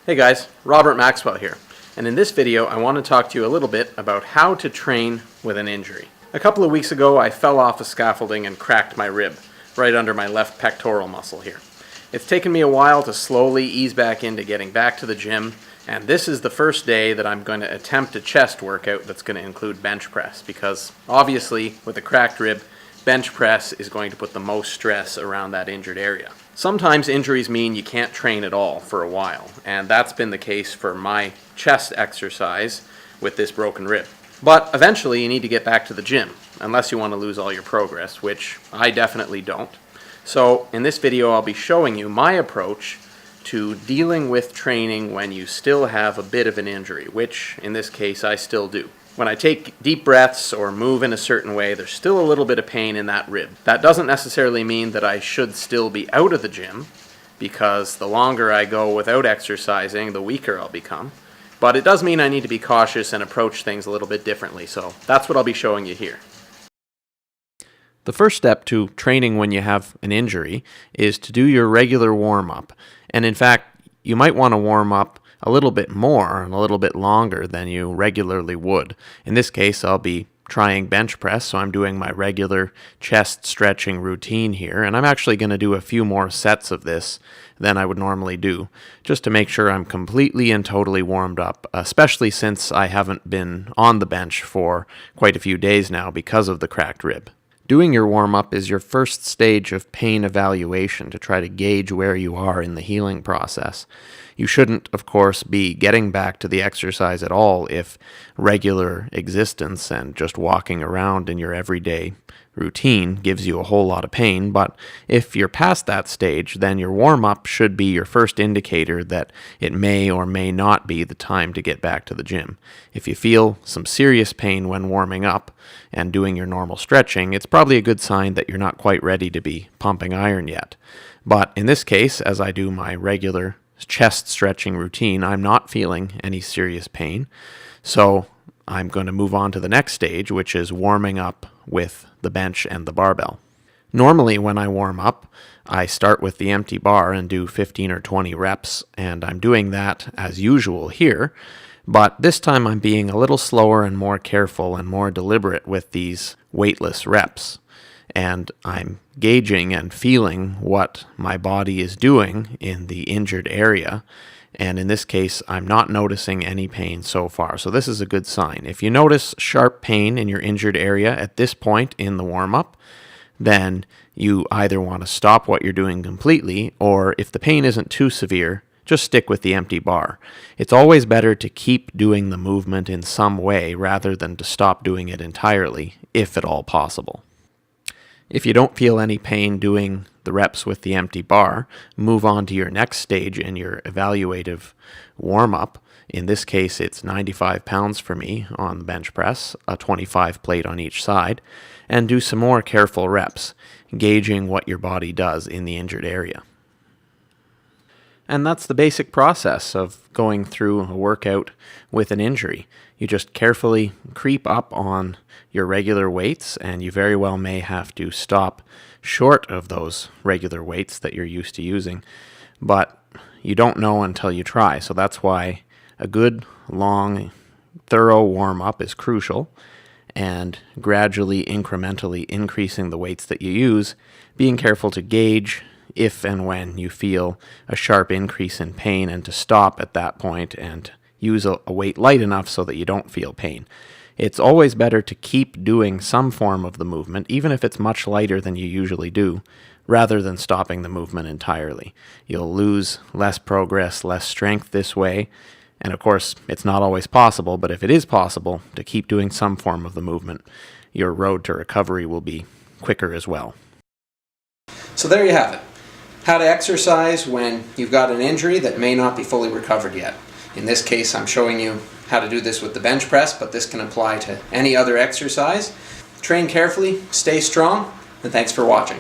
Hey guys, Robert Maxwell here, and in this video I want to talk to you a little bit about how to train with an injury. A couple of weeks ago I fell off a scaffolding and cracked my rib, right under my left pectoral muscle here. It's taken me a while to slowly ease back into getting back to the gym, and this is the first day that I'm going to attempt a chest workout that's going to include bench press, because obviously with a cracked rib, bench press is going to put the most stress around that injured area. Sometimes injuries mean you can't train at all for a while, and that's been the case for my chest exercise with this broken rib. But eventually you need to get back to the gym, unless you want to lose all your progress, which I definitely don't. So in this video I'll be showing you my approach to dealing with training when you still have a bit of an injury, which in this case I still do. When I take deep breaths or move in a certain way, there's still a little bit of pain in that rib. That doesn't necessarily mean that I should still be out of the gym, because the longer I go without exercising, the weaker I'll become. But it does mean I need to be cautious and approach things a little bit differently, so that's what I'll be showing you here. The first step to training when you have an injury is to do your regular warm-up. And in fact, you might want to warm up a little bit more and a little bit longer than you regularly would. In this case, I'll be trying bench press, so I'm doing my regular chest stretching routine here, and I'm actually going to do a few more sets of this than I would normally do, just to make sure I'm completely and totally warmed up, especially since I haven't been on the bench for quite a few days now because of the cracked rib. Doing your warm-up is your first stage of pain evaluation to try to gauge where you are in the healing process. You shouldn't, of course, be getting back to the exercise at all if regular existence and just walking around in your everyday routine gives you a whole lot of pain, but if you're past that stage, then your warm-up should be your first indicator that it may or may not be the time to get back to the gym. If you feel some serious pain when warming up and doing your normal stretching, it's probably a good sign that you're not quite ready to be pumping iron yet. But in this case, as I do my regular chest stretching routine, I'm not feeling any serious pain, so I'm going to move on to the next stage, which is warming up with the bench and the barbell. Normally when I warm up, I start with the empty bar and do 15 or 20 reps, and I'm doing that as usual here, but this time I'm being a little slower and more careful and more deliberate with these weightless reps. And I'm gauging and feeling what my body is doing in the injured area. And in this case, I'm not noticing any pain so far. So this is a good sign. If you notice sharp pain in your injured area at this point in the warm-up, then you either want to stop what you're doing completely, or if the pain isn't too severe, just stick with the empty bar. It's always better to keep doing the movement in some way rather than to stop doing it entirely, if at all possible. If you don't feel any pain doing the reps with the empty bar, move on to your next stage in your evaluative warm-up. In this case, it's 95 pounds for me on the bench press, a 25 plate on each side, and do some more careful reps, gauging what your body does in the injured area. And that's the basic process of going through a workout with an injury. You just carefully creep up on your regular weights, and you very well may have to stop short of those regular weights that you're used to using, but you don't know until you try. So that's why a good, long, thorough warm-up is crucial, and gradually, incrementally increasing the weights that you use, being careful to gauge if and when you feel a sharp increase in pain, and to stop at that point and use a weight light enough so that you don't feel pain. It's always better to keep doing some form of the movement, even if it's much lighter than you usually do, rather than stopping the movement entirely. You'll lose less progress, less strength this way, and of course it's not always possible, but if it is possible to keep doing some form of the movement, your road to recovery will be quicker as well. So there you have it. How to exercise when you've got an injury that may not be fully recovered yet. In this case, I'm showing you how to do this with the bench press, but this can apply to any other exercise. Train carefully, stay strong, and thanks for watching.